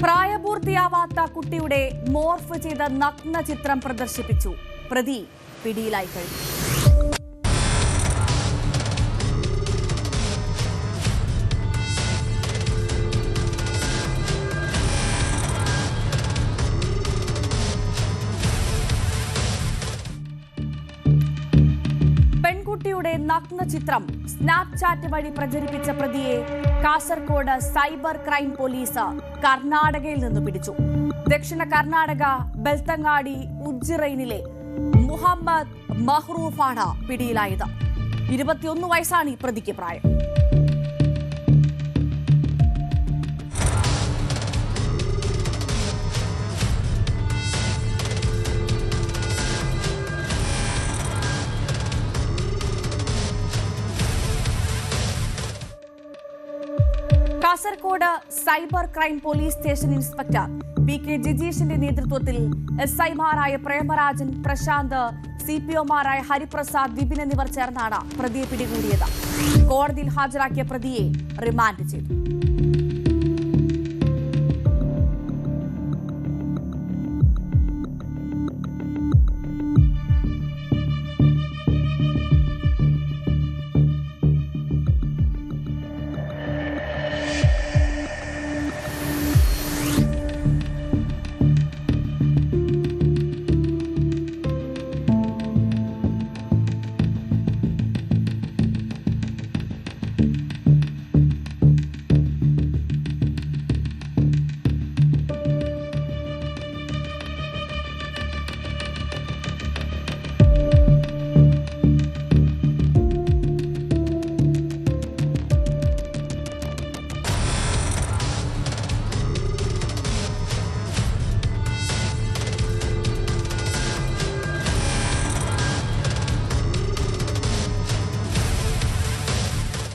പ്രായപൂർത്തിയാവാത്ത കുട്ടിയുടെ മോർഫ് ചെയ്ത നഗ്ന ചിത്രം പ്രദർശിപ്പിച്ചു. പ്രതി പിടിയിലായി കഴിഞ്ഞു. പെൺകുട്ടിയുടെ നഗ്ന ചിത്രം സ്നാപ്ചാറ്റ് വഴി പ്രചരിപ്പിച്ച പ്രതിയെ കാസർഗോഡ് സൈബർ ക്രൈം പോലീസ് കർണാടകയിൽ നിന്ന് പിടിച്ചു. ദക്ഷിണ കർണാടക ബെൽത്തങ്ങാടി ഉജ്ജിറൈനിലെ മുഹമ്മദ് മഹ്റൂഫാണ് പിടിയിലായത്. 21 വയസ്സാണ് ഈ പ്രതിക്ക് പ്രായം. Kasaragod cyber crime police station inspector PK ജിജീഷിന്റെ നേതൃത്വത്തിൽ SI-മാരായ പ്രേമരാജൻ, പ്രശാന്ത്, CPO-മാരായ ഹരിപ്രസാദ്, വിപിൻ എന്നിവർ ചേർന്നാണ് പ്രതിയെ പിടികൂടിയത്. കോടതിയിൽ ഹാജരാക്കിയ പ്രതിയെ റിമാൻഡ് ചെയ്തു.